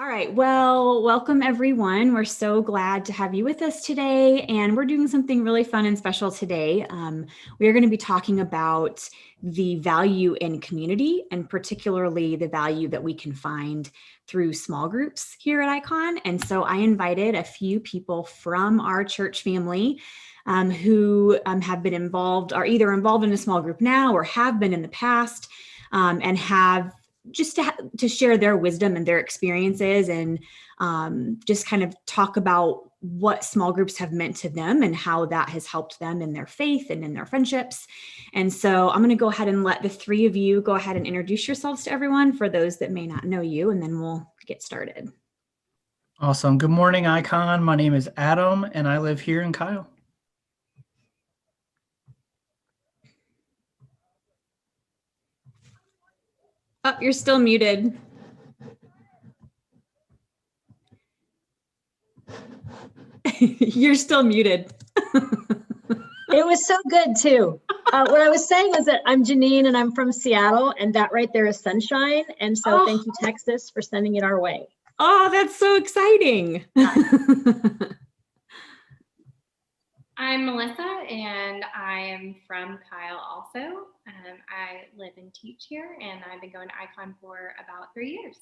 All right, well, welcome everyone. We're so glad to have you with us today, and we're doing something really fun and special today. We are going to be talking about the value in community, and particularly the value that we can find through small groups here at Icon. And so I invited a few people from our church family who have been involved, are either involved in a small group now or have been in the past, and have just to share their wisdom and their experiences, and just kind of talk about what small groups have meant to them and how that has helped them in their faith and in their friendships. And so I'm going to go ahead and let the three of you go ahead and introduce yourselves to everyone for those that may not know you, and then we'll get started. Awesome. Good morning, Icon. My name is Adam, and I live here in Kyle. Oh, you're still muted. You're still muted. It was so good too. What I was saying is that I'm Janine and I'm from Seattle, and that right there is sunshine. And so Thank you, Texas, for sending it our way. Oh, that's so exciting. I'm Melissa, and I am from Kyle also. I live and teach here, and I've been going to Icon for about 3 years.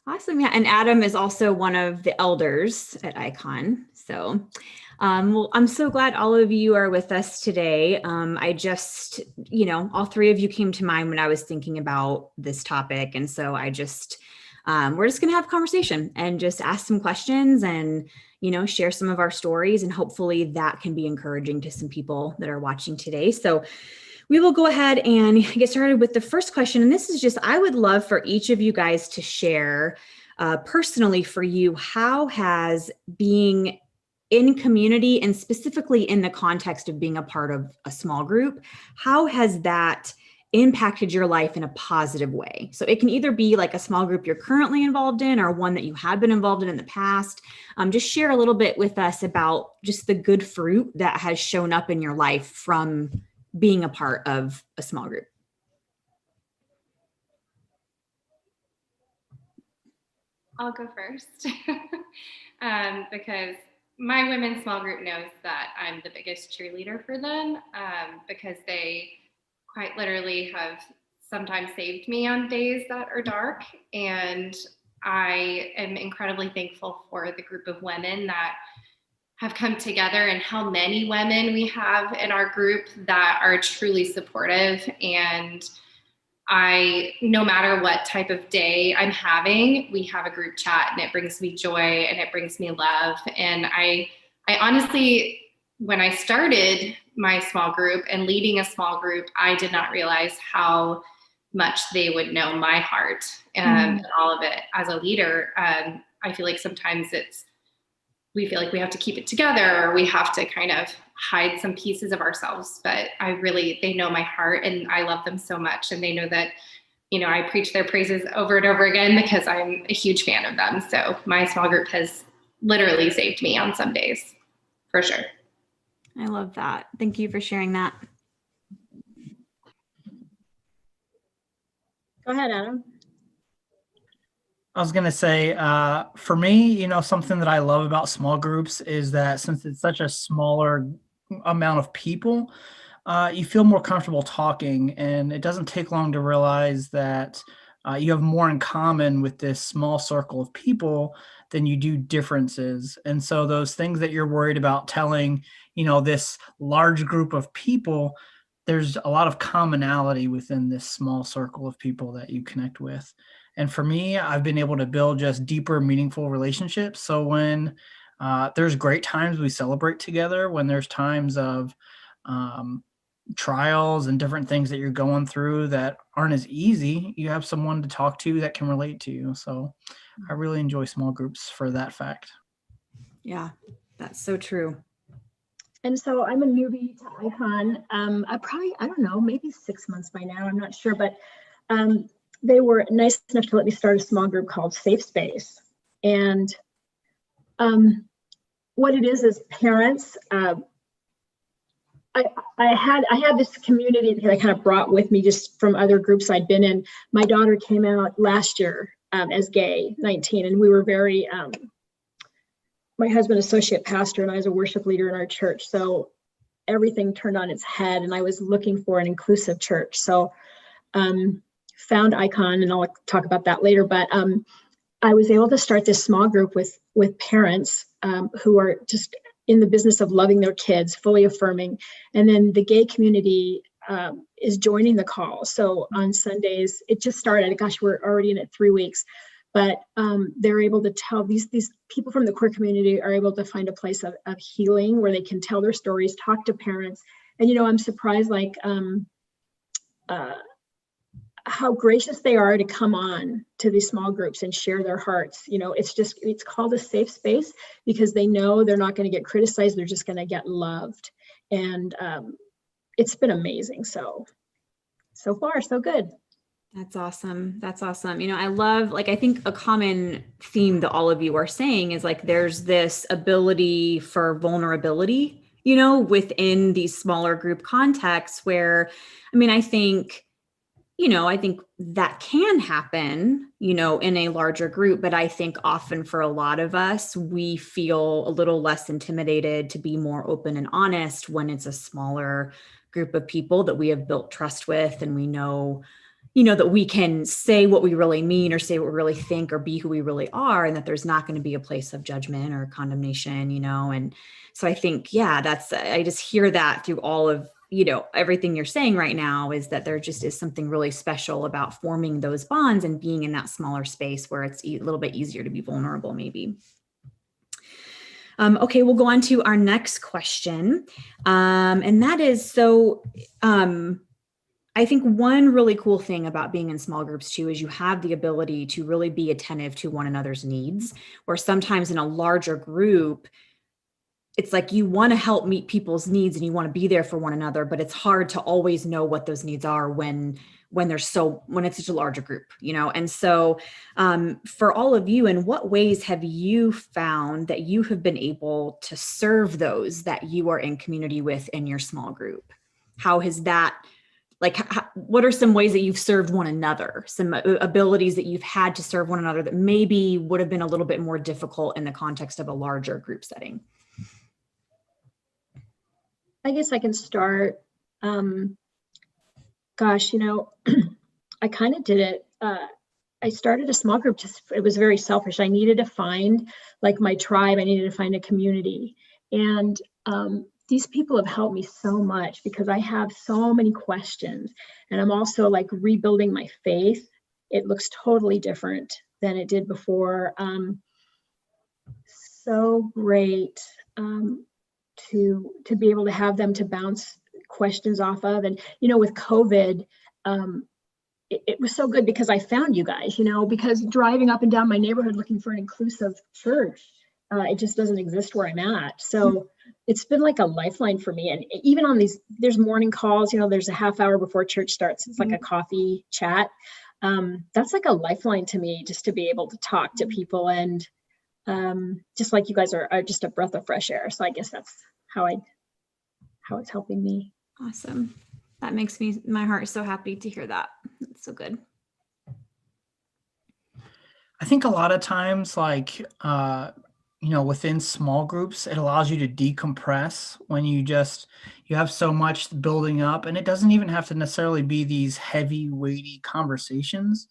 Awesome. Yeah. And Adam is also one of the elders at Icon. So, well, I'm so glad all of you are with us today. I just, all three of you came to mind when I was thinking about this topic. And so we're just going to have a conversation and just ask some questions and, share some of our stories. And hopefully that can be encouraging to some people that are watching today. So we will go ahead and get started with the first question. And this is just, I would love for each of you guys to share personally for you, how has being in community, and specifically in the context of being a part of a small group, how has that impacted your life in a positive way? So it can either be like a small group you're currently involved in or one that you have been involved in the past. Just share a little bit with us about just the good fruit that has shown up in your life from being a part of a small group. I'll go first because my women's small group knows that I'm the biggest cheerleader for them, because they quite literally have sometimes saved me on days that are dark. And I am incredibly thankful for the group of women that have come together, and how many women we have in our group that are truly supportive. And no matter what type of day I'm having, we have a group chat, and it brings me joy and it brings me love. And I honestly, when I started my small group and leading a small group, I did not realize how much they would know my heart and all of it. As a leader, I feel like sometimes we feel like we have to keep it together, or we have to kind of hide some pieces of ourselves. But they know my heart, and I love them so much. And they know that, I preach their praises over and over again because I'm a huge fan of them. So my small group has literally saved me on some days, for sure. I love that. Thank you for sharing that. Go ahead, Adam. I was going to say, for me, something that I love about small groups is that since it's such a smaller amount of people, you feel more comfortable talking, and it doesn't take long to realize that you have more in common with this small circle of people than you do differences. And so those things that you're worried about telling, this large group of people, there's a lot of commonality within this small circle of people that you connect with. And for me, I've been able to build just deeper, meaningful relationships. So when there's great times we celebrate together, when there's times of trials and different things that you're going through that aren't as easy, you have someone to talk to that can relate to you. So I really enjoy small groups for that fact. Yeah, that's so true. And so I'm a newbie to Icon. I don't know, maybe 6 months by now, I'm not sure, but they were nice enough to let me start a small group called Safe Space. And what it is parents, I had this community that I kind of brought with me just from other groups I'd been in. My daughter came out last year as gay, 19. And we were very, my husband, associate pastor, and I was a worship leader in our church. So everything turned on its head, and I was looking for an inclusive church. So found Icon, and I'll talk about that later. But I was able to start this small group with parents who are just in the business of loving their kids, fully affirming. And then the gay community is joining the call. So on Sundays, it just started. Gosh, we're already in it 3 weeks. But they're able to tell, these people from the queer community are able to find a place of healing where they can tell their stories, talk to parents. And, I'm surprised, like, how gracious they are to come on to these small groups and share their hearts. It's called a safe space because they know they're not going to get criticized. They're just going to get loved. And it's been amazing. So far, so good. That's awesome. That's awesome. I love, like, I think a common theme that all of you are saying is like, there's this ability for vulnerability, within these smaller group contexts where, I think that can happen, in a larger group, but I think often for a lot of us, we feel a little less intimidated to be more open and honest when it's a smaller group of people that we have built trust with, and we know that we can say what we really mean or say what we really think or be who we really are, and that there's not going to be a place of judgment or condemnation, and so I think, I just hear that through all of everything you're saying right now, is that there just is something really special about forming those bonds and being in that smaller space where it's a little bit easier to be vulnerable, maybe. Okay, we'll go on to our next question. And that is, I think one really cool thing about being in small groups too, is you have the ability to really be attentive to one another's needs, where sometimes in a larger group, it's like you want to help meet people's needs and you want to be there for one another, but it's hard to always know what those needs are when it's such a larger group, And so for all of you, in what ways have you found that you have been able to serve those that you are in community with in your small group? How has that, what are some ways that you've served one another, some abilities that you've had to serve one another that maybe would have been a little bit more difficult in the context of a larger group setting? I guess I can start. Gosh, I kind of did it. I started a small group. It was very selfish. I needed to find my tribe. I needed to find a community. And these people have helped me so much because I have so many questions, and I'm also rebuilding my faith. It looks totally different than it did before. So great to be able to have them to bounce questions off of. And, with COVID, it was so good because I found you guys, because driving up and down my neighborhood looking for an inclusive church, it just doesn't exist where I'm at. So it's been like a lifeline for me. And even on there's morning calls, there's a half hour before church starts. It's like a coffee chat. That's like a lifeline to me, just to be able to talk to people. And just like you guys are just a breath of fresh air. So I guess that's how it's helping me. Awesome. That makes my heart so happy to hear that. That's so good. I think a lot of times, within small groups, it allows you to decompress when you have so much building up, and it doesn't even have to necessarily be these heavy, weighty conversations.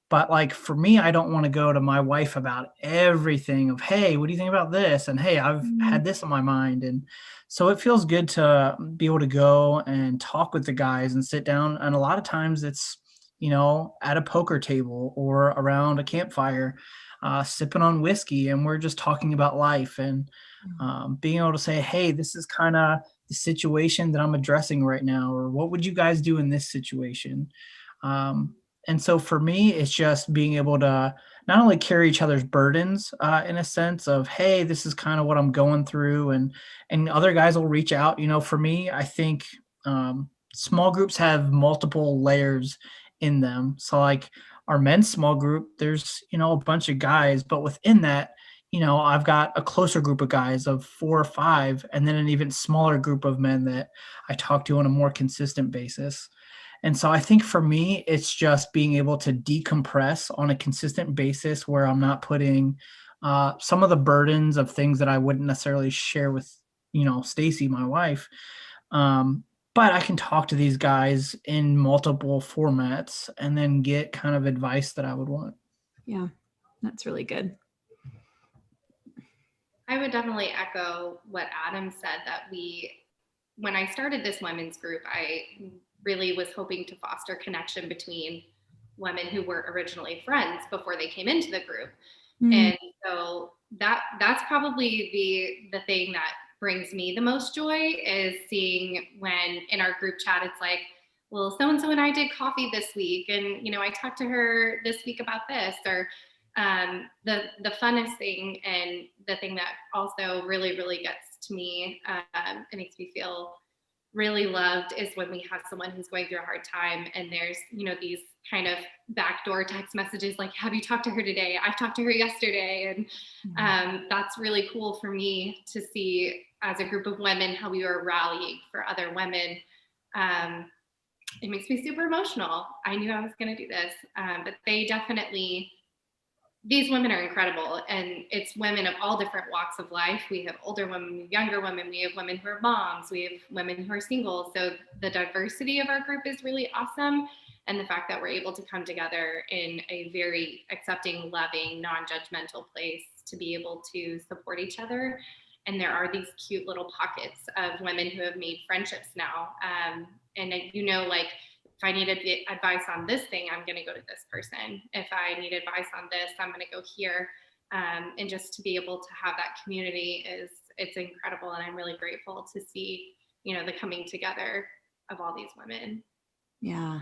But for me, I don't want to go to my wife about everything of, hey, what do you think about this? And hey, I've had this on my mind. And so it feels good to be able to go and talk with the guys and sit down. And a lot of times it's, at a poker table or around a campfire, sipping on whiskey, and we're just talking about life and being able to say, hey, this is kind of the situation that I'm addressing right now, or what would you guys do in this situation? And so for me, it's just being able to not only carry each other's burdens in a sense of, hey, this is kind of what I'm going through, and other guys will reach out. For me, I think small groups have multiple layers in them. So our men's small group, there's, a bunch of guys, but within that, I've got a closer group of guys of 4 or 5, and then an even smaller group of men that I talk to on a more consistent basis. And so I think for me, it's just being able to decompress on a consistent basis where I'm not putting some of the burdens of things that I wouldn't necessarily share with, Stacy, my wife. But I can talk to these guys in multiple formats and then get kind of advice that I would want. Yeah, that's really good. I would definitely echo what Adam said, that when I started this women's group, I really was hoping to foster connection between women who were originally friends before they came into the group. And so that's probably the thing that brings me the most joy, is seeing when in our group chat, it's like, well, so-and-so and I did coffee this week, and, I talked to her this week about this, or the funnest thing, and the thing that also really, really gets to me, it makes me feel really loved, is when we have someone who's going through a hard time, and there's, these kind of backdoor text messages like, have you talked to her today? I've talked to her yesterday. And that's really cool for me to see, as a group of women, how we are rallying for other women. It makes me super emotional. I knew I was going to do this, but these women are incredible, and it's women of all different walks of life. We have older women, we have younger women, we have women who are moms, we have women who are single. So the diversity of our group is really awesome. And the fact that we're able to come together in a very accepting, loving, non-judgmental place to be able to support each other. And there are these cute little pockets of women who have made friendships now. And like, if I need advice on this thing, I'm going to go to this person. If I need advice on this, I'm going to go here. And just to be able to have that community it's incredible. And I'm really grateful to see, the coming together of all these women. Yeah.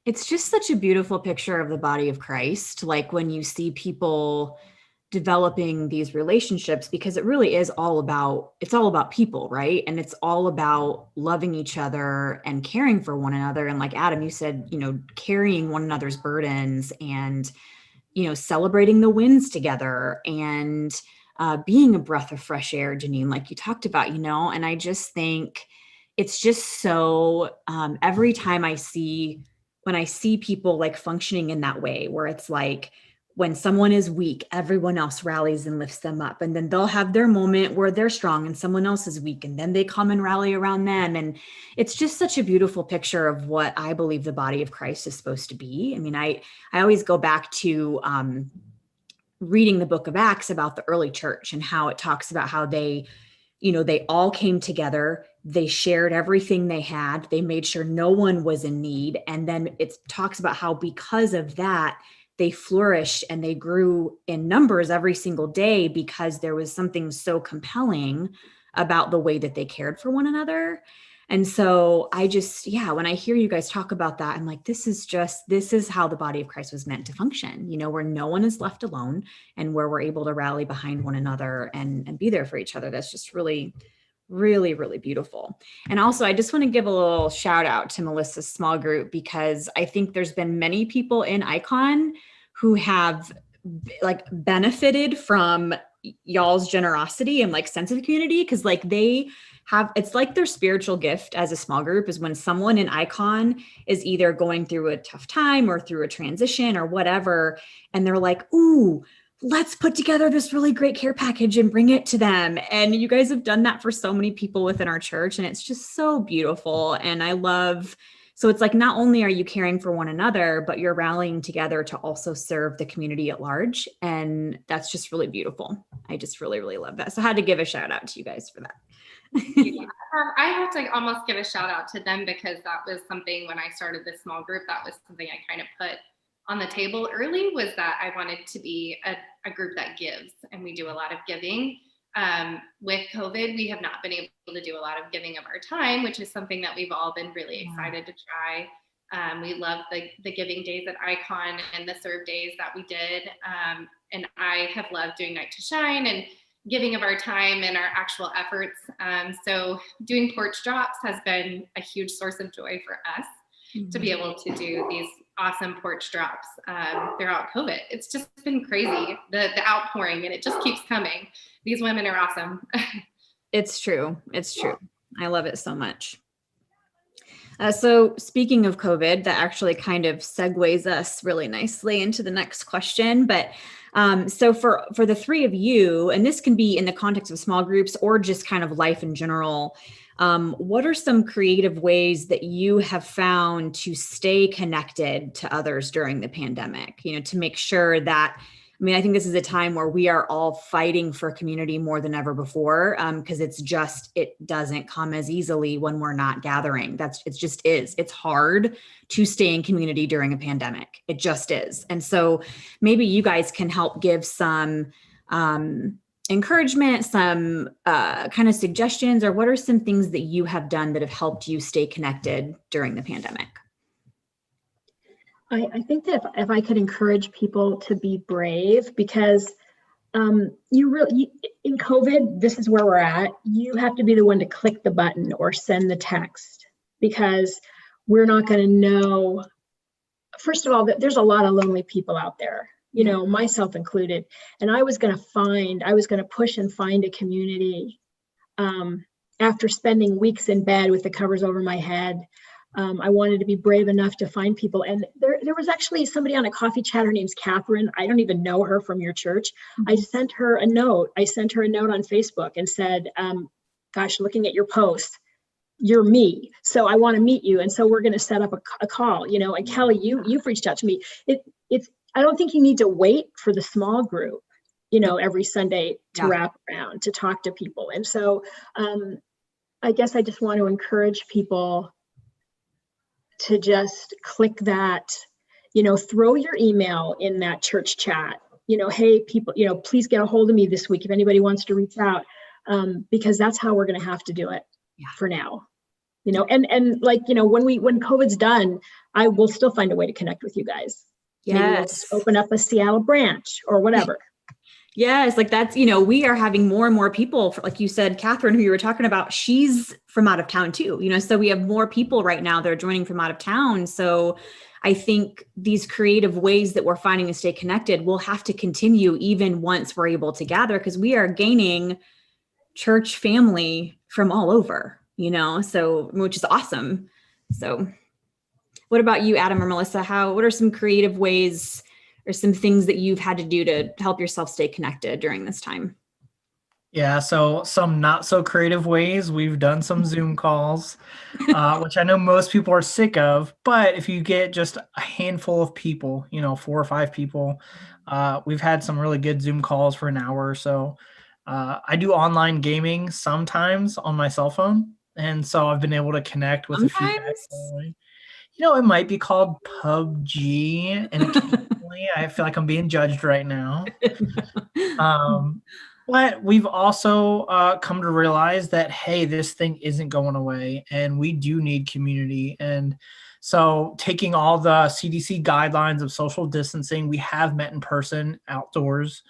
It's just such a beautiful picture of the body of Christ. Like when you see people developing these relationships, because it really is all about people, right? And it's all about loving each other and caring for one another. And like Adam, you said, carrying one another's burdens, and, celebrating the wins together, and being a breath of fresh air, Janine, like you talked about, and I just think it's just so, every time when I see people like functioning in that way, where it's like, when someone is weak, everyone else rallies and lifts them up. And then they'll have their moment where they're strong and someone else is weak, and then they come and rally around them. And it's just such a beautiful picture of what I believe the body of Christ is supposed to be. I mean, I always go back to reading the book of Acts about the early church, and how it talks about how they all came together. They shared everything they had. They made sure no one was in need. And then it talks about how because of that, they flourished and they grew in numbers every single day, because there was something so compelling about the way that they cared for one another. And so I just, when I hear you guys talk about that, I'm like, this is how the body of Christ was meant to function, where no one is left alone, and where we're able to rally behind one another and be there for each other. That's just really, really, really beautiful. And also, I just want to give a little shout out to Melissa's small group, because I think there's been many people in Icon who have like benefited from y'all's generosity and like sense of community. Cause like it's like their spiritual gift as a small group is when someone in Icon is either going through a tough time or through a transition or whatever. And they're like, ooh, let's put together this really great care package and bring it to them. And you guys have done that for so many people within our church. And it's just so beautiful. And so it's like, not only are you caring for one another, but you're rallying together to also serve the community at large. And that's just really beautiful. I just really, really love that. So I had to give a shout out to you guys for that. Yeah. I have to almost give a shout out to them, because that was something when I started this small group, that was something I kind of put on the table early, was that I wanted to be a group that gives, and we do a lot of giving. With COVID, we have not been able to do a lot of giving of our time, which is something that we've all been really excited to try. We love the giving days at Icon and the serve days that we did. And I have loved doing Night to Shine and giving of our time and our actual efforts. So doing porch drops has been a huge source of joy for us, to be able to do these awesome porch drops throughout COVID. It's just been crazy, the outpouring, and it just keeps coming. These women are awesome. It's true. It's true. I love it so much. So speaking of COVID, that actually kind of segues us really nicely into the next question. But so for the three of you, and this can be in the context of small groups or just kind of life in general, what are some creative ways that you have found to stay connected to others during the pandemic, to make sure that, I mean, I think this is a time where we are all fighting for community more than ever before, because it doesn't come as easily when we're not gathering. It just is. It's hard to stay in community during a pandemic. It just is. And so maybe you guys can help give some encouragement, some kind of suggestions, or what are some things that you have done that have helped you stay connected during the pandemic? I think that if I could encourage people to be brave, because in COVID, this is where we're at. You have to be the one to click the button or send the text, because we're not going to know. First of all, there's a lot of lonely people out there, myself included. And I was going to push and find a community after spending weeks in bed with the covers over my head. I wanted to be brave enough to find people. And there was actually somebody on a coffee chat. Her name's Catherine. I don't even know her from your church. I sent her a note. I sent her a note on Facebook and said, gosh, looking at your post, you're me. So I want to meet you. And so we're going to set up a call, and Kelly, you've reached out to me. I don't think you need to wait for the small group, every Sunday to wrap around, to talk to people. And so I guess I just want to encourage people to just click that, throw your email in that church chat, hey, people, please get a hold of me this week if anybody wants to reach out, because that's how we're going to have to do it for now, and like, when COVID's done, I will still find a way to connect with you guys. Yes. Maybe we'll just open up a Seattle branch or whatever. Yes, like that's, we are having more and more people, like you said, Catherine, who you were talking about, she's from out of town too, so we have more people right now that are joining from out of town. So I think these creative ways that we're finding to stay connected will have to continue even once we're able to gather, because we are gaining church family from all over, so, which is awesome. So what about you, Adam or Melissa? What are some creative ways or some things that you've had to do to help yourself stay connected during this time? Yeah, so some not so creative ways. We've done some Zoom calls, which I know most people are sick of, but if you get just a handful of people, 4 or 5 people, we've had some really good Zoom calls for an hour or so. I do online gaming sometimes on my cell phone, and so I've been able to connect with a few guys. It might be called PUBG, and occasionally I feel like I'm being judged right now. But we've also come to realize that, hey, this thing isn't going away, and we do need community. And so taking all the CDC guidelines of social distancing, we have met in person outdoors,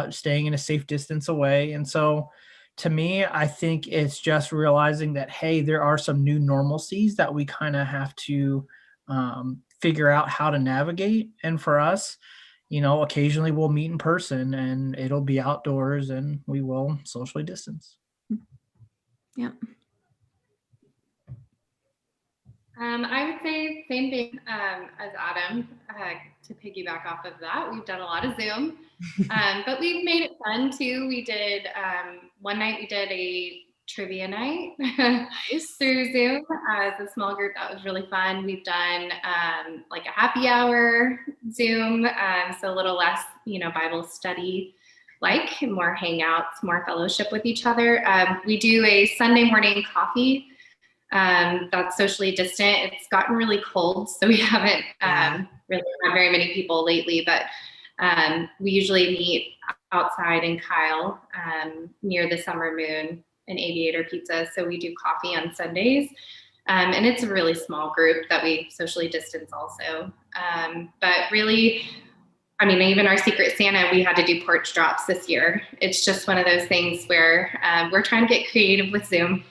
staying in a safe distance away. And so to me, I think it's just realizing that, hey, there are some new normalcies that we kind of have to figure out how to navigate. And for us, occasionally we'll meet in person and it'll be outdoors and we will socially distance. Yeah. I would say same thing as Adam. To piggyback off of that, we've done a lot of Zoom, but we've made it fun too. We did one night we did a trivia night through Zoom as a small group. That was really fun. We've done like a happy hour Zoom, so a little less, Bible study, like more hangouts, more fellowship with each other. We do a Sunday morning coffee. That's socially distant. It's gotten really cold, so we haven't really had very many people lately, but we usually meet outside in Kyle near the Summer Moon and Aviator Pizza. So we do coffee on Sundays. And it's a really small group that we socially distance also. But really, even our Secret Santa, we had to do porch drops this year. It's just one of those things where we're trying to get creative with Zoom.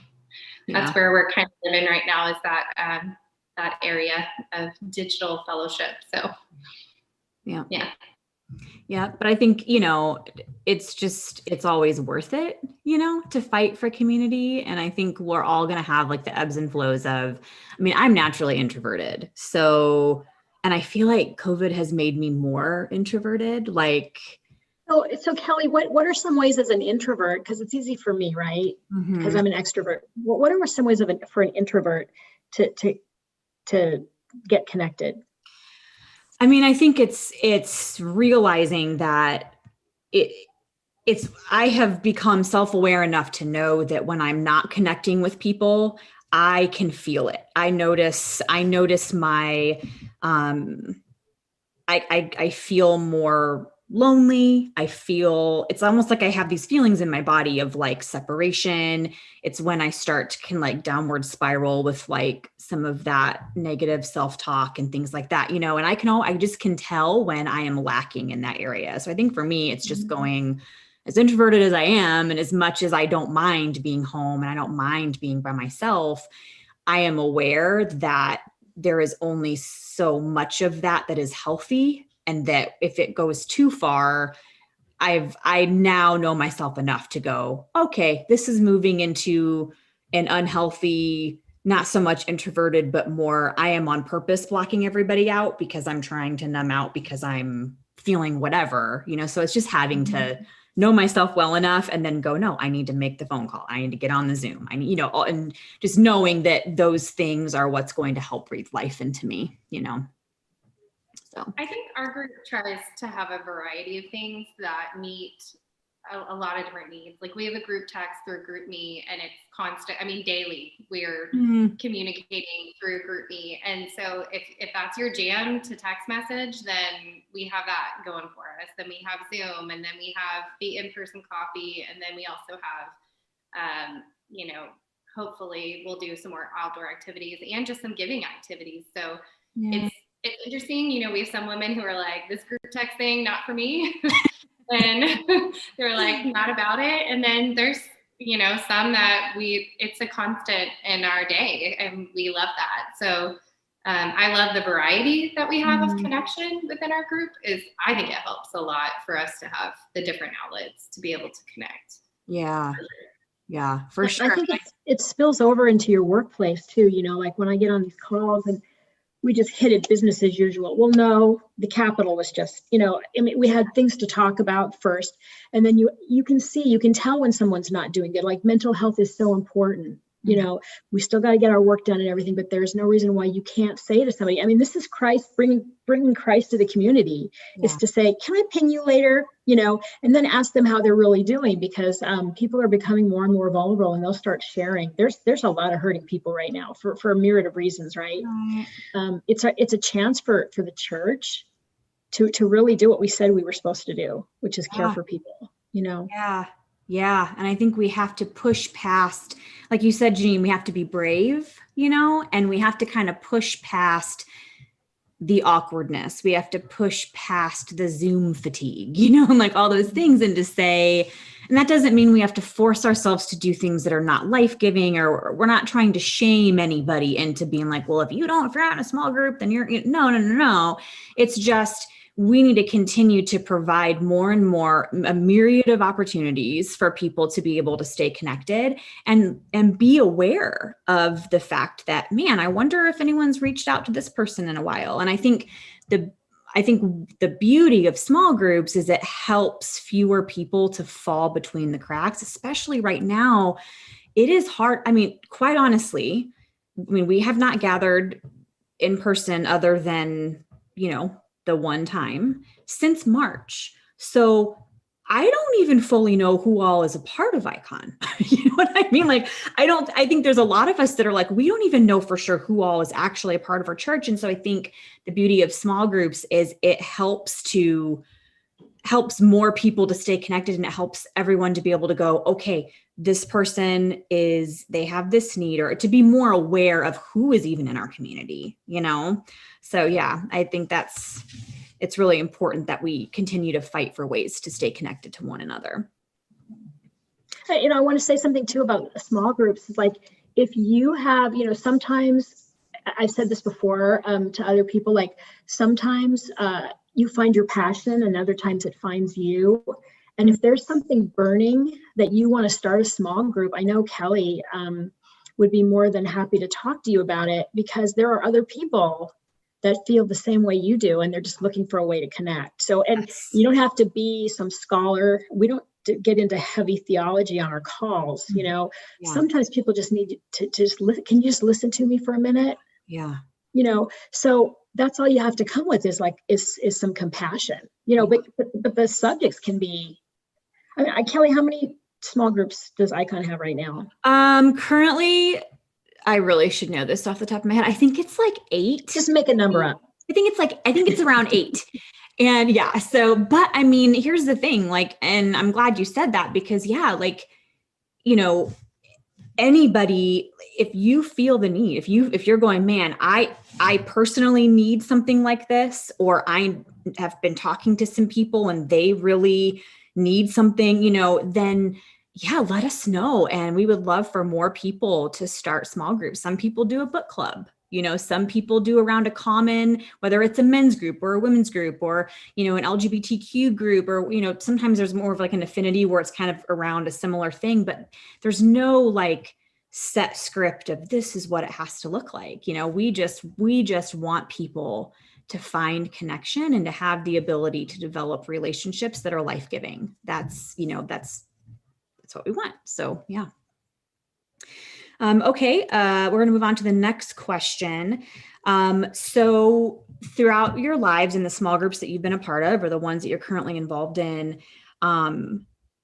That's where we're kind of living right now, is that area of digital fellowship. So, yeah. Yeah. But I think, it's always worth it, to fight for community. And I think we're all going to have like the ebbs and flows I'm naturally introverted. So, and I feel like COVID has made me more introverted. Like, So Kelly, what are some ways as an introvert? Because it's easy for me, right? Because I'm an extrovert. What are some ways for an introvert to get connected? I think it's realizing that I have become self-aware enough to know that when I'm not connecting with people, I can feel it. I notice my, I feel more lonely. It's almost like I have these feelings in my body of like separation. It's when I can like downward spiral with like some of that negative self-talk and things like that, and I just can tell when I am lacking in that area. So I think for me, it's just going, as introverted as I am, and as much as I don't mind being home and I don't mind being by myself, I am aware that there is only so much of that is healthy. And that if it goes too far, I now know myself enough to go, okay, this is moving into an unhealthy, not so much introverted, but more, I am on purpose blocking everybody out because I'm trying to numb out because I'm feeling whatever, so it's just having to know myself well enough and then go, no, I need to make the phone call. I need to get on the Zoom. I need, and just knowing that those things are what's going to help breathe life into me, So I think our group tries to have a variety of things that meet a lot of different needs. Like we have a group text through GroupMe, and it's constant. Daily we're communicating through GroupMe. And so if that's your jam to text message, then we have that going for us. Then we have Zoom, and then we have the in-person coffee. And then we also have, hopefully we'll do some more outdoor activities and just some giving activities. So it's interesting, we have some women who are like, this group text thing, not for me. And they're like, not about it. And then there's, some that it's a constant in our day, and we love that. So I love the variety that we have of connection within our group. I think it helps a lot for us to have the different outlets to be able to connect. Yeah, for sure. I think it spills over into your workplace too, like when I get on these calls and we just hit it business as usual. Well, no, the capital was just, we had things to talk about first. And then you can tell when someone's not doing good. Like mental health is so important. We still got to get our work done and everything, but there's no reason why you can't say to somebody, this is Christ bringing Christ to the community. Is to say, can I ping you later? And then ask them how they're really doing, because people are becoming more and more vulnerable, and they'll start sharing. There's a lot of hurting people right now for a myriad of reasons, right? It's a chance for the church to really do what we said we were supposed to do, which is care for people, Yeah. And I think we have to push past, like you said, Janine, we have to be brave, and we have to kind of push past the awkwardness. We have to push past the Zoom fatigue, and like all those things, and to say, and that doesn't mean we have to force ourselves to do things that are not life-giving, or we're not trying to shame anybody into being like, well, if you're not in a small group, then no. It's just, we need to continue to provide more and more, a myriad of opportunities for people to be able to stay connected and be aware of the fact that, man, I wonder if anyone's reached out to this person in a while. And I think the beauty of small groups is it helps fewer people to fall between the cracks, especially right now. It is hard. Quite honestly, we have not gathered in person other than, the one time since March. So I don't even fully know who all is a part of Icon. You know what I mean? Like, I think there's a lot of us that are like, we don't even know for sure who all is actually a part of our church. And so I think the beauty of small groups is it helps more people to stay connected, and it helps everyone to be able to go, okay, this person they have this need, or to be more aware of who is even in our community, So yeah, I think it's really important that we continue to fight for ways to stay connected to one another. I want to say something too about small groups. It's like, if you have, sometimes I've said this before to other people, like sometimes you find your passion, and other times it finds you. And if there's something burning that you want to start a small group, I know Kelly would be more than happy to talk to you about it, because there are other people that feel the same way you do, and they're just looking for a way to connect. So, and you don't have to be some scholar. We don't get into heavy theology on our calls. You know, sometimes people just need to just listen. Can you just listen to me for a minute? Yeah. You know, so that's all you have to come with is some compassion, you know, but the subjects can be, I mean, Kelly, how many small groups does Icon have right now? Currently, I really should know this off the top of my head. I think it's like 8. Just make a number up. I think it's around 8. And yeah, so, but I mean, here's the thing, like, and I'm glad you said that, because like, you know, anybody, if you feel the need, if you're going, man, I personally need something like this, or I have been talking to some people and they really need something, you know, then let us know. And we would love for more people to start small groups. Some people do a book club, you know, some people do around a common, whether it's a men's group or a women's group, or, you know, an LGBTQ group, or, you know, sometimes there's more of like an affinity where it's kind of around a similar thing, but there's no like set script of this is what it has to look like. You know, we just want people to find connection and to have the ability to develop relationships that are life-giving. That's what we want. So yeah. Okay, we're going to move on to the next question. So throughout your lives in the small groups that you've been a part of, or the ones that you're currently involved in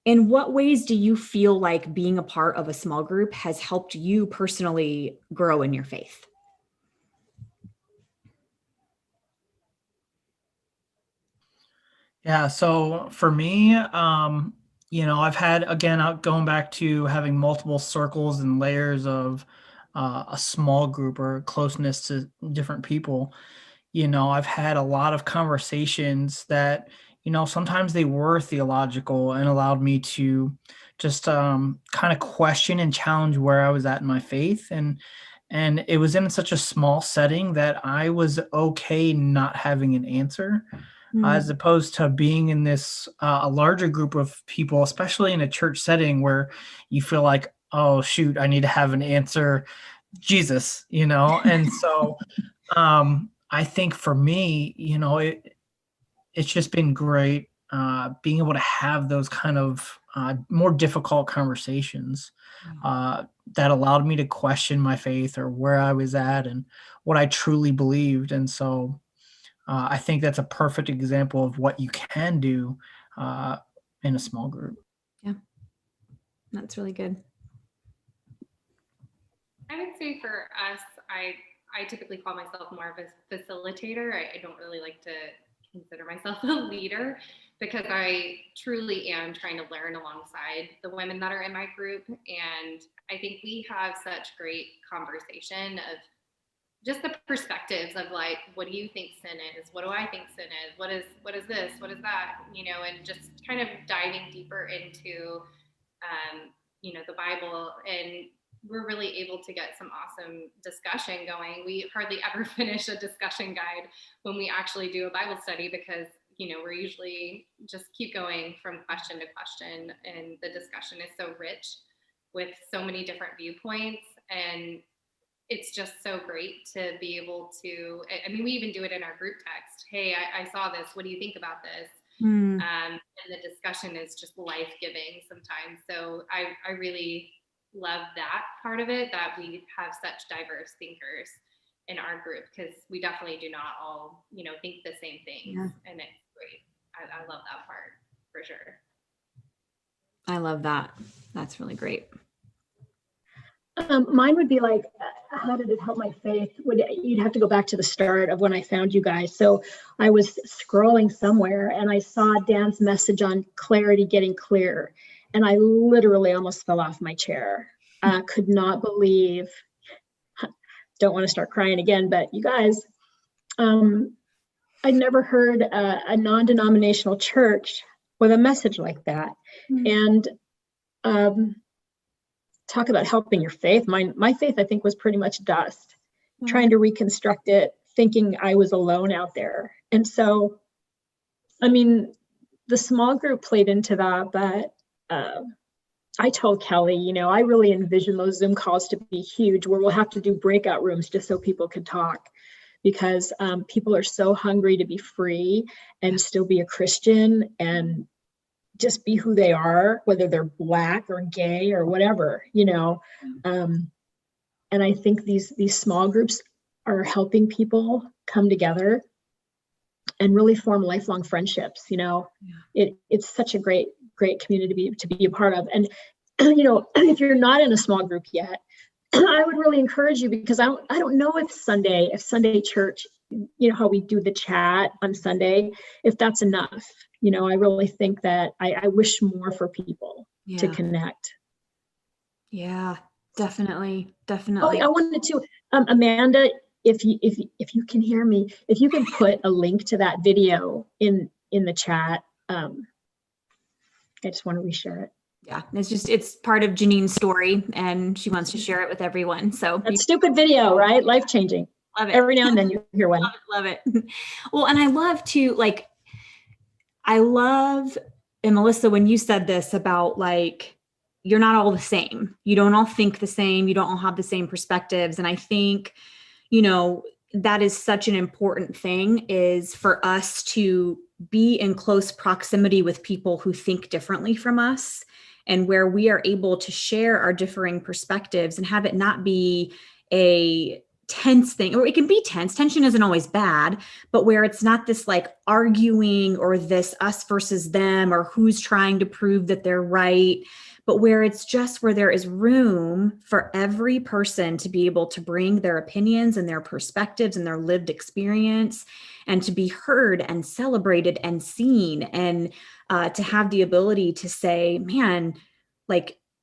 what ways do you feel like being a part of a small group has helped you personally grow in your faith? Yeah, so for me, you know, I've had, again, going back to having multiple circles and layers of a small group or closeness to different people. You know, I've had a lot of conversations that, you know, sometimes they were theological and allowed me to just kind of question and challenge where I was at in my faith. And it was in such a small setting that I was okay not having an answer, as opposed to being in this a larger group of people, especially in a church setting where you feel like, oh shoot, I need to have an answer, Jesus, you know. And so I think for me, you know, it's just been great being able to have those kind of more difficult conversations that allowed me to question my faith or where I was at and what I truly believed. And so I think that's a perfect example of what you can do in a small group. Yeah, that's really good. I would say for us, I typically call myself more of a facilitator. I don't really like to consider myself a leader, because I truly am trying to learn alongside the women that are in my group. And I think we have such great conversation of just the perspectives of like, what do you think sin is? What do I think sin is? What is this? What is that? You know, and just kind of diving deeper into, you know, the Bible. And we're really able to get some awesome discussion going. We hardly ever finish a discussion guide when we actually do a Bible study, because, you know, we're usually just keep going from question to question, and the discussion is so rich with so many different viewpoints. And it's just so great to be able to, I mean, we even do it in our group text. Hey, I saw this. What do you think about this? And the discussion is just life-giving sometimes. So I really love that part of it, that we have such diverse thinkers in our group, because we definitely do not all, you know, think the same things. Yeah. And it's great. I love that part for sure. I love that. That's really great. Mine would be like, how did it help my faith? You'd have to go back to the start of when I found you guys. So I was scrolling somewhere and I saw Dan's message on clarity getting clear. And I literally almost fell off my chair. Could not believe, don't want to start crying again, but you guys, I'd never heard a non-denominational church with a message like that. And talk about helping your faith. My faith, I think, was pretty much dust, trying to reconstruct it, thinking I was alone out there. And so I mean, the small group played into that, but I told Kelly, I really envision those Zoom calls to be huge, where we'll have to do breakout rooms just so people can talk, because people are so hungry to be free and still be a Christian and just be who they are, whether they're Black or gay or whatever, and I think these small groups are helping people come together and really form lifelong friendships. It's such a great community to be a part of. And if you're not in a small group yet, I would really encourage you, because I don't know if Sunday church, how we do the chat on Sunday, if that's enough. I really think that I wish more for people to connect. Yeah, definitely. Oh, I wanted to, Amanda, if you can hear me, if you can put a link to that video in the chat, I just want to reshare it. Yeah, it's part of Janine's story, and she wants to share it with everyone. So that stupid video, right? Life-changing. Love it. Every now and then you hear one. Love it. Well, and I love to and Melissa, when you said this about you're not all the same. You don't all think the same. You don't all have the same perspectives. And I think, that is such an important thing, is for us to be in close proximity with people who think differently from us, and where we are able to share our differing perspectives and have it not be a tense thing, or it can be tense. Tension isn't always bad, but where it's not this arguing or this us versus them, or who's trying to prove that they're right, but where it's just where there is room for every person to be able to bring their opinions and their perspectives and their lived experience, and to be heard and celebrated and seen, and to have the ability to say, man,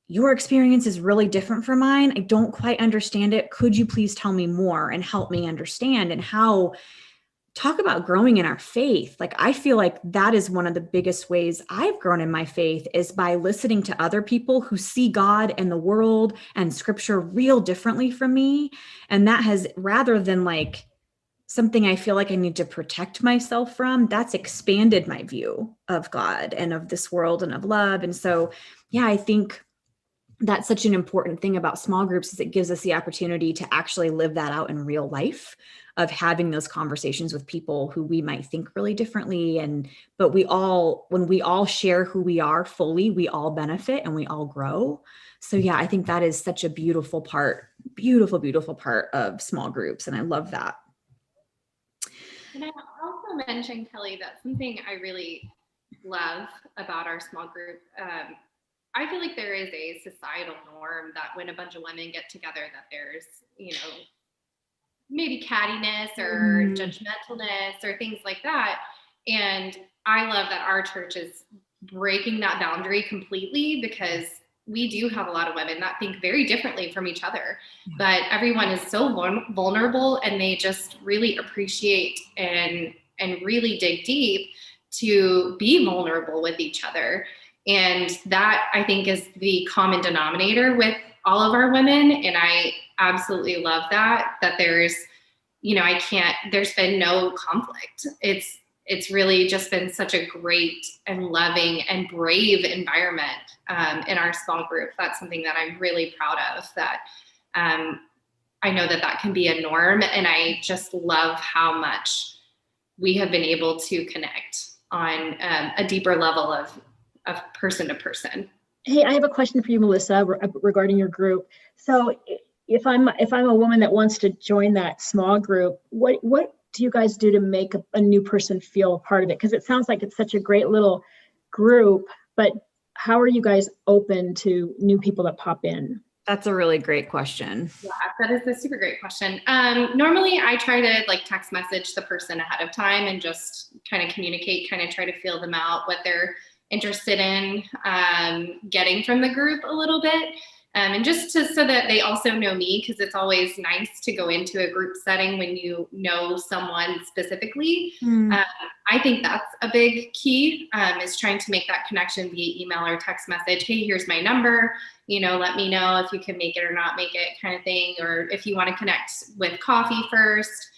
your experience is really different from mine. I don't quite understand it. Could you please tell me more and help me understand? And talk about growing in our faith. I feel like that is one of the biggest ways I've grown in my faith, is by listening to other people who see God and the world and scripture real differently from me. And that has, rather than something I feel like I need to protect myself from, that's expanded my view of God and of this world and of love. And so, yeah, I think that's such an important thing about small groups, is it gives us the opportunity to actually live that out in real life, of having those conversations with people who we might think really differently. But when we all share who we are fully, we all benefit and we all grow. So yeah, I think that is such a beautiful part of small groups. And I love that. And I also mentioned, Kelly, that something I really love about our small group, I feel like there is a societal norm that when a bunch of women get together, that there's, maybe cattiness or judgmentalness or things like that. And I love that our church is breaking that boundary completely, because we do have a lot of women that think very differently from each other, but everyone is so vulnerable, and they just really appreciate and really dig deep to be vulnerable with each other. And that, I think, is the common denominator with all of our women. And I absolutely love that there's, there's been no conflict. It's really just been such a great and loving and brave environment in our small group. That's something that I'm really proud of, that I know that can be a norm. And I just love how much we have been able to connect on a deeper level of person to person. Hey, I have a question for you, Melissa, regarding your group. So if I'm a woman that wants to join that small group, what do you guys do to make a new person feel a part of it? Because it sounds like it's such a great little group, but how are you guys open to new people that pop in? That's a really great question. Yeah, that is a super great question. Normally I try to text message the person ahead of time and just kind of communicate, kind of try to feel them out, what they're interested in getting from the group a little bit. And just so that they also know me, because it's always nice to go into a group setting when you know someone specifically. I think that's a big key, is trying to make that connection via email or text message. Hey, here's my number, let me know if you can make it or not make it, kind of thing. Or if you want to connect with coffee first,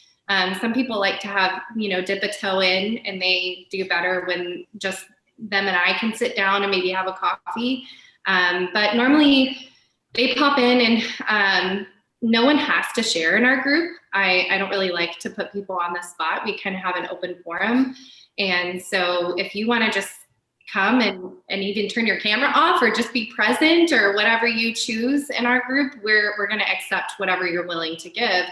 Some people like to have, dip a toe in, and they do better when just them and I can sit down and maybe have a coffee. But normally they pop in, and no one has to share in our group. I don't really like to put people on the spot. We kind of have an open forum. And so if you want to just come and even turn your camera off or just be present or whatever you choose in our group, we're going to accept whatever you're willing to give.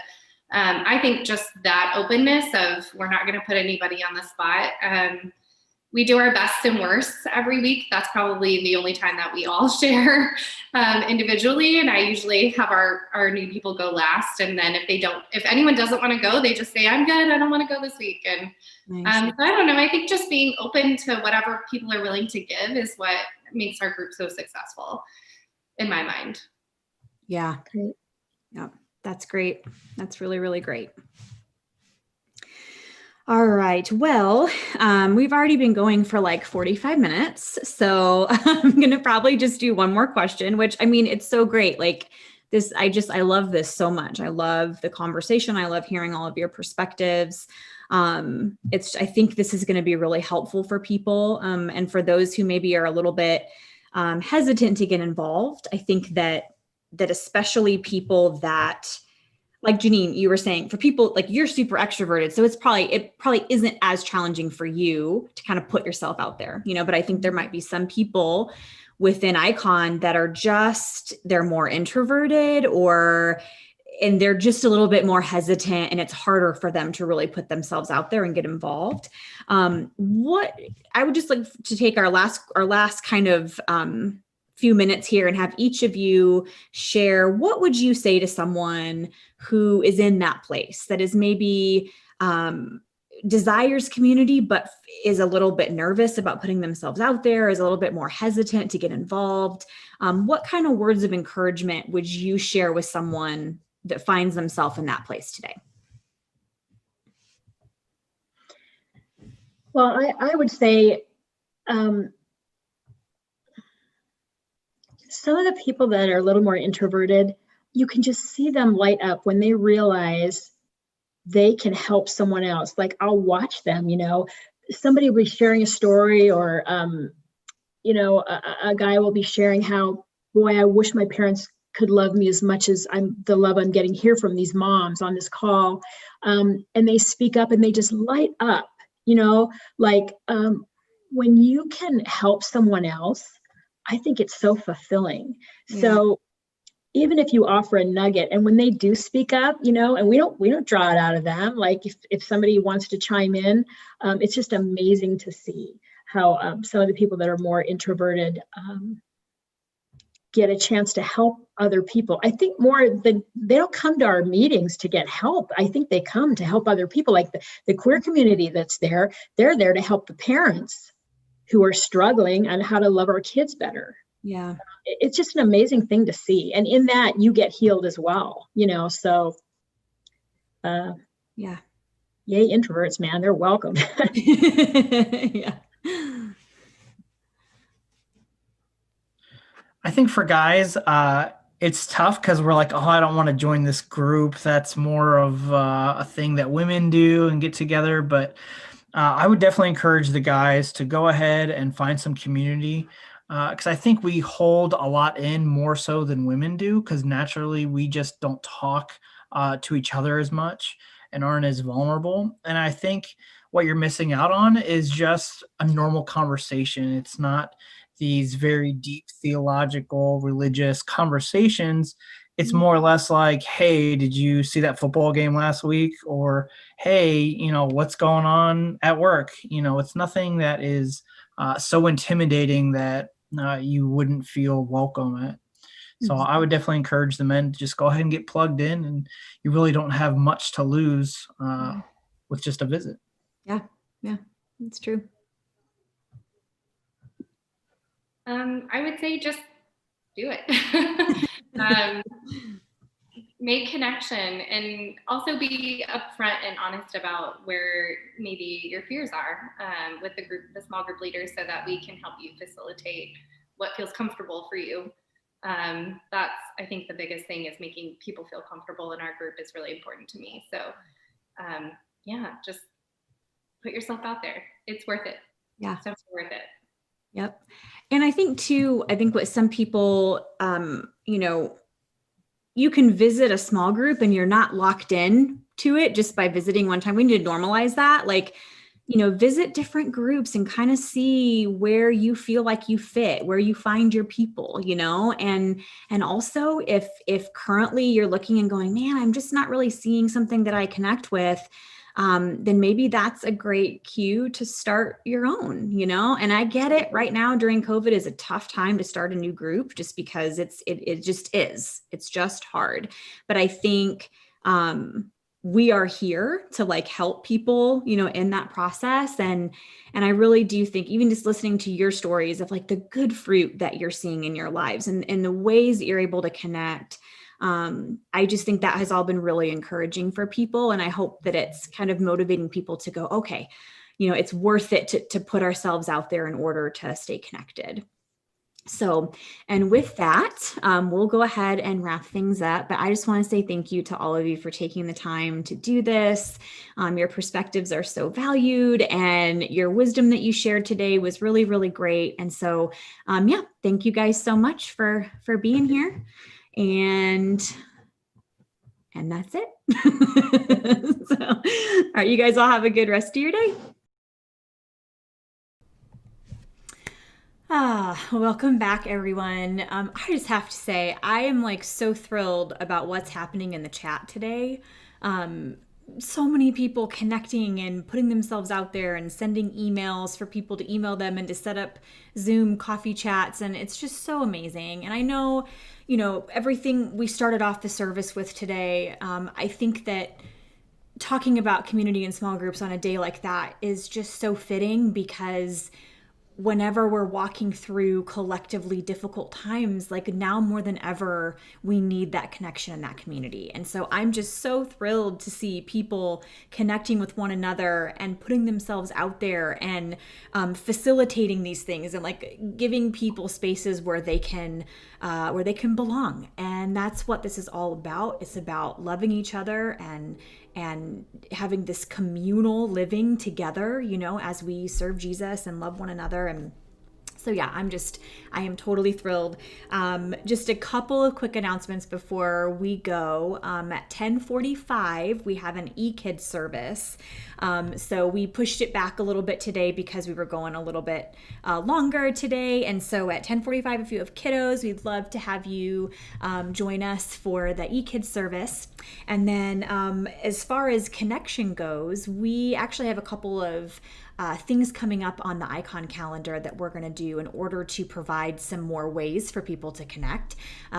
I think just that openness of we're not going to put anybody on the spot. We do our best and worst every week. That's probably the only time that we all share individually. And I usually have our new people go last. And then if anyone doesn't want to go, they just say, I'm good, I don't want to go this week. And Nice. so I don't know. I think just being open to whatever people are willing to give is what makes our group so successful in my mind. Yeah. Great. Yeah. That's great. That's really, really great. All right. Well, we've already been going for like 45 minutes. So I'm going to probably just do one more question, which, I mean, it's so great. Like this, I love this so much. I love the conversation. I love hearing all of your perspectives. I think this is going to be really helpful for people. And for those who maybe are a little bit hesitant to get involved, I think that especially people that, like Janine, you were saying, for people like you're super extroverted, so it probably isn't as challenging for you to kind of put yourself out there, but I think there might be some people within Icon that are they're more introverted and they're just a little bit more hesitant, and it's harder for them to really put themselves out there and get involved. What I would just like to take our last kind of few minutes here and have each of you share, what would you say to someone who is in that place that is maybe desires community, but is a little bit nervous about putting themselves out there, is a little bit more hesitant to get involved? What kind of words of encouragement would you share with someone that finds themselves in that place today? Well, I would say some of the people that are a little more introverted, you can just see them light up when they realize they can help someone else. Like I'll watch them, somebody will be sharing a story, or, a guy will be sharing how, boy, I wish my parents could love me as much as the love I'm getting here from these moms on this call. And they speak up and they just light up, when you can help someone else, I think it's so fulfilling. Yeah. So even if you offer a nugget, and when they do speak up, and we don't draw it out of them. Like if somebody wants to chime in, it's just amazing to see how some of the people that are more introverted get a chance to help other people. I think they don't come to our meetings to get help. I think they come to help other people. Like the queer community that's there, they're there to help the parents who are struggling on how to love our kids better. Yeah. It's just an amazing thing to see. And in that you get healed as well, so yeah. Yay, introverts, man, they're welcome. Yeah. I think for guys, it's tough because we're like, oh, I don't want to join this group. That's more of a thing that women do and get together. But I would definitely encourage the guys to go ahead and find some community, because I think we hold a lot in more so than women do, because naturally we just don't talk to each other as much and aren't as vulnerable. And I think what you're missing out on is just a normal conversation. It's not these very deep theological, religious conversations. It's more or less like, hey, did you see that football game last week? Or, hey, what's going on at work? It's nothing that is so intimidating that you wouldn't feel welcome at. So I would definitely encourage the men to just go ahead and get plugged in, and you really don't have much to lose with just a visit. Yeah, that's true. I would say just do it. Make connection, and also be upfront and honest about where maybe your fears are with the small group leaders, so that we can help you facilitate what feels comfortable for you. That's, I think, the biggest thing is making people feel comfortable in our group is really important to me. So yeah, just put yourself out there. It's worth it. Yeah. It's definitely worth it. Yep. And I think too, what some people, you can visit a small group and you're not locked in to it just by visiting one time. We need to normalize that. Like, visit different groups and kind of see where you feel like you fit, where you find your people, and also if currently you're looking and going, man, I'm just not really seeing something that I connect with, then maybe that's a great cue to start your own, and I get it. Right now during COVID is a tough time to start a new group just because it just is. It's just hard. But I think, we are here to like help people, in that process. And I really do think even just listening to your stories of like the good fruit that you're seeing in your lives and the ways that you're able to connect, I just think that has all been really encouraging for people. And I hope that it's kind of motivating people to go, okay, it's worth it to put ourselves out there in order to stay connected. So, and with that, we'll go ahead and wrap things up. But I just want to say thank you to all of you for taking the time to do this. Your perspectives are so valued, and your wisdom that you shared today was really, really great. And so, thank you guys so much for being here. And that's it. So, all right, you guys all have a good rest of your day. Welcome back, everyone. I just have to say, I am like so thrilled about what's happening in the chat today. So many people connecting and putting themselves out there and sending emails for people to email them and to set up Zoom coffee chats. And it's just so amazing. And I know, everything we started off the service with today, I think that talking about community and small groups on a day like that is just so fitting, because whenever we're walking through collectively difficult times, like now more than ever, we need that connection and that community. And so I'm just so thrilled to see people connecting with one another and putting themselves out there and facilitating these things and like giving people spaces where they can belong. And that's what this is all about. It's about loving each other and having this communal living together, as we serve Jesus and love one another. And so, yeah, I am totally thrilled. Just a couple of quick announcements before we go. At 10:45, we have an e-kid service. So we pushed it back a little bit today because we were going a little bit longer today. And so at 10:45, if you have kiddos, we'd love to have you join us for the e-kid service. And then as far as connection goes, we actually have a couple of things coming up on the Icon calendar that we're going to do in order to provide some more ways for people to connect.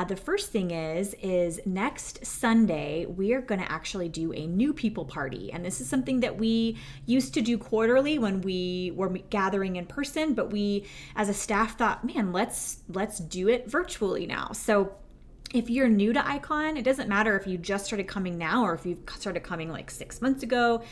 The first thing is next Sunday, we are going to actually do a new people party. And this is something that we used to do quarterly when we were gathering in person, but we as a staff thought, man, let's do it virtually now. So if you're new to Icon, it doesn't matter if you just started coming now or if you've started coming like 6 months ago.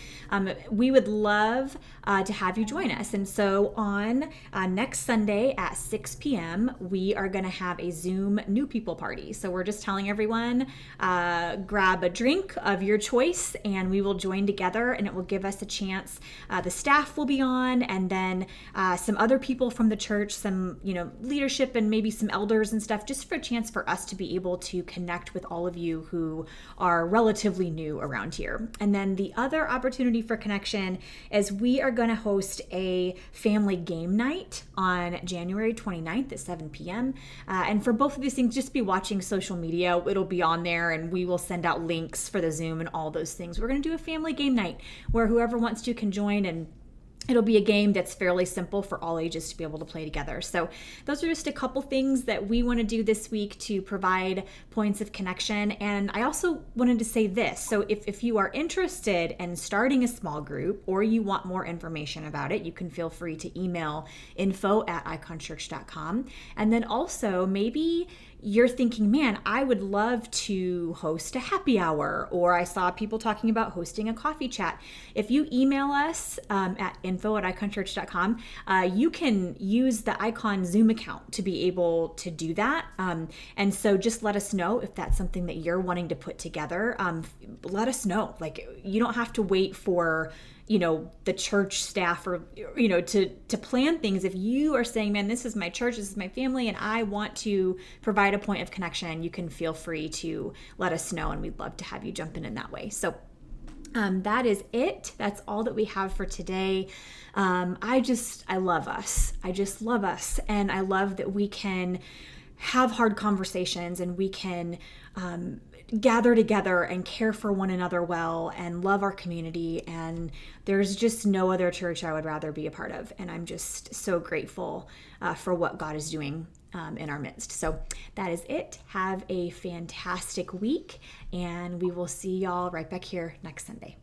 We would love to have you join us. And so on next Sunday at 6 p.m., we are going to have a Zoom new people party. So we're just telling everyone, grab a drink of your choice and we will join together, and it will give us a chance. The staff will be on, and then some other people from the church, some leadership and maybe some elders and stuff, just for a chance for us to be able to connect with all of you who are relatively new around here. And then the other opportunity for connection is we are going to host a family game night on January 29th at 7 p.m. And for both of these things, just be watching social media. It'll be on there, and we will send out links for the Zoom and all those things. We're going to do a family game night where whoever wants to can join, and it'll be a game that's fairly simple for all ages to be able to play together. So those are just a couple things that we want to do this week to provide points of connection. And I also wanted to say this. So if you are interested in starting a small group or you want more information about it, you can feel free to email info@iconchurch.com. And then also maybe you're thinking, man, I would love to host a happy hour, or I saw people talking about hosting a coffee chat. If you email us at info@iconchurch.com, you can use the Icon Zoom account to be able to do that. And so just let us know if that's something that you're wanting to put together. Let us know. Like, you don't have to wait for the church staff or to plan things. If you are saying, man, this is my church, this is my family, and I want to provide a point of connection, you can feel free to let us know, and we'd love to have you jump in that way. So that is it. That's all that we have for today. I love us. I just love us. And I love that we can have hard conversations, and we can gather together and care for one another well and love our community. And there's just no other church I would rather be a part of. And I'm just so grateful for what God is doing in our midst. So that is it. Have a fantastic week, and we will see y'all right back here next Sunday.